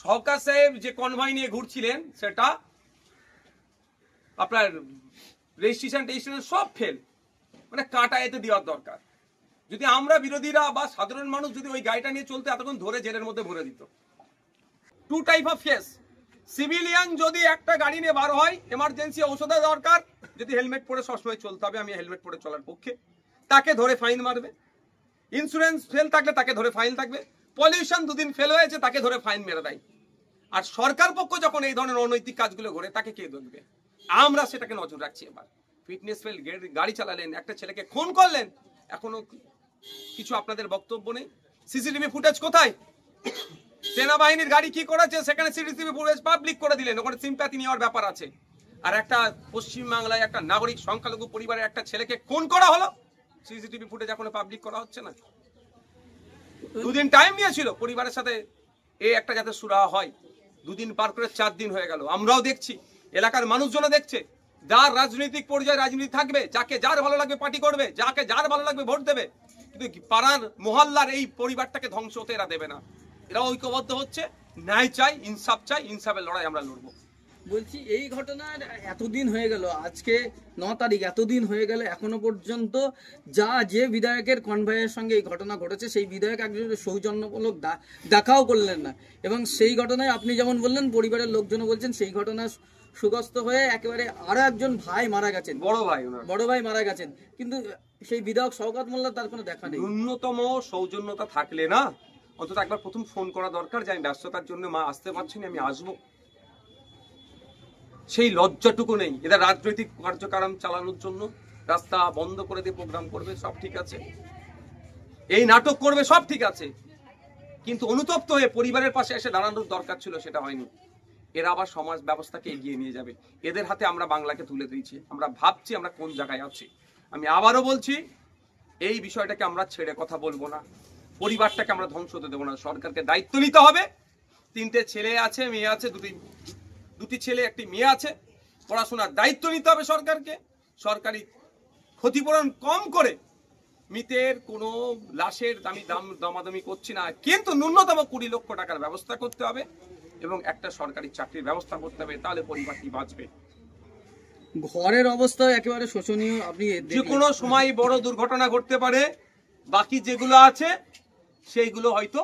সরকার সাহেব যে কনভয় নিয়ে ঘুরছিলেন সেটা আপনার রেজিস্ট্রেশন সব ফেল, মানে কাটা এতে দেওয়ার দরকার। যদি আমরা বিরোধীরা বা সাধারণ মানুষ যদি ওই গাড়িটা নিয়ে চলতে এতক্ষণ ধরে জেলের মধ্যে ভরে দিত। Two type of case, civilian যদি একটা গাড়ি নিয়ে বার হয়, এমার্জেন্সি ঔষধের দরকার, যদি হেলমেট পরে সবসময় চলতে হবে, আমি হেলমেট পরে চলার পক্ষে, তাকে ধরে ফাইন মারবে। ইন্স্যুরেন্স ফেল থাকলে তাকে ধরে ফাইন থাকবে। পলিউশন দুদিন ফেল হয়েছে তাকে ধরে ফাইন মেরে দেয়। আর সরকার পক্ষ যখন এই ধরনের অনৈতিক কাজগুলো করে তাকে কে দেখবে? আমরা সেটাকে নজর রাখছি। এবার ফিটনেস ফেল গাড়ি চালালেন, একটা ছেলেকে খুন করলেন, এখনো কিছু আপনাদের বক্তব্য নেই। সিসিটিভি ফুটেজ কোথায়? সেনাবাহিনীর গাড়ি কি করেছে সেখানে সিসিটিভি ফুটেজ পাবলিক করে দিলেন, ওখানে সিম্প্যাথি নেওয়ার ব্যাপার আছে। আর একটা পশ্চিমবাংলায় একটা নাগরিক সংখ্যালঘু পরিবারের একটা ছেলেকে খুন করা হলো, সিসিটিভি ফুটেজ এখনো পাবলিক করা হচ্ছে না। দুদিন টাইম নিয়েছিল পরিবারের সাথে একটা যাতে সুরা হয়, দুদিন পার করে 4 দিন হয়ে গেল। আমরাও দেখছি, এলাকার মানুষজনও দেখছে। যার রাজনৈতিক পর্যায়ে রাজনীতি থাকবে, যাকে যার ভালো লাগবে পার্টি করবে, যাকে যার ভালো লাগবে ভোট দেবে, কিন্তু পাড়ার মহল্লার এই পরিবারটাকে ধ্বংস হতে এরা দেবে না। এরা ঐক্যবদ্ধ হচ্ছে, ন্যায় চাই, ইনসাফ চাই, ইনসাফের লড়াই আমরা লড়বো। বলছি এই ঘটনার এতদিন হয়ে গেল, আজকে 9 তারিখ, এতদিন হয়ে গেল এখনো পর্যন্ত যে বিধায়কের কনভয়ের সঙ্গে এই ঘটনা ঘটেছে সেই বিধায়ক একজন সৌজন্যমূলক দেখাও করলেন না। এবং সেই ঘটনায় আপনি যেমন বললেন, পরিবারের লোকজনও বলছেন সেই ঘটনায় সুগ্রস্ত হয়ে একেবারে আরো একজন ভাই মারা গেছেন, বড় ভাই মারা গেছেন, কিন্তু সেই বিধায়ক শওকত মোল্লার তার কোনো দেখা নেই। ন্যূনতম সৌজন্যতা থাকলে না অন্তত একবার প্রথম ফোন করা দরকার যে আমি ব্যস্ততার জন্য মা আসতে পারছি না, আমি আসবো। সেই লজ্জাটুকু নেই। এদের রাজনৈতিক কার্যক্রম চালানোর জন্য রাস্তা বন্ধ করে দিয়ে প্রোগ্রাম করবে, সব ঠিক আছে, এই নাটক করবে, সব ঠিক আছে, কিন্তু অনুতপ্ত হয়ে পরিবারের পাশে এসে দাঁড়ানোর দরকার ছিল, সেটা হয়নি। এরা আবার সমাজ ব্যবস্থাকে এগিয়ে নিয়ে যাবে। এদের হাতে আমরা বাংলাকে তুলে দিয়েছি। আমরা ভাবছি আমরা কোন জায়গায় আছি। আমি আবারও বলছি, এই বিষয়টাকে আমরা ছেড়ে কথা বলবো না, পরিবারটাকে আমরা ধ্বংস হতে দেবো না। সরকারকে দায়িত্ব নিতে হবে। 3টে ছেলে আছে, মেয়ে আছে, দুটি ছেলে একটি মেয়ে আছে, পড়াশোনার দায়িত্ব নিতে হবে সরকারকে। সরকারি ক্ষতিপূরণ কম করে মৃতের কোনো লাশের দামাদামি করছি না, কিন্তু ন্যূনতম 20 লক্ষ টাকার ব্যবস্থা করতে হবে এবং একটা সরকারি চাকরির ব্যবস্থা করতে হবে, তাহলে পরিবারটি বাঁচবে। ঘরের অবস্থা একেবারে শোচনীয়। আপনি যে কোনো সময় বড় দুর্ঘটনা ঘটতে পারে। বাকি যেগুলো আছে সেইগুলো হয়তো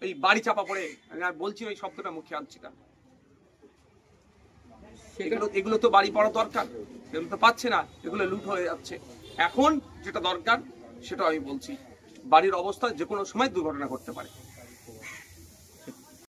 এই বাড়ি চাপা পড়ে, আমি আর বলছি ওই শব্দটা মুখে আনছি না, এগুলো তো বাড়ি পড়া দরকার, এগুলো তো পাচ্ছে না, এগুলো লুট হয়ে যাচ্ছে। এখন যেটা দরকার সেটা আমি বলছি, বাড়ির অবস্থা যে কোনো সময় দুর্ঘটনা ঘটতে পারে।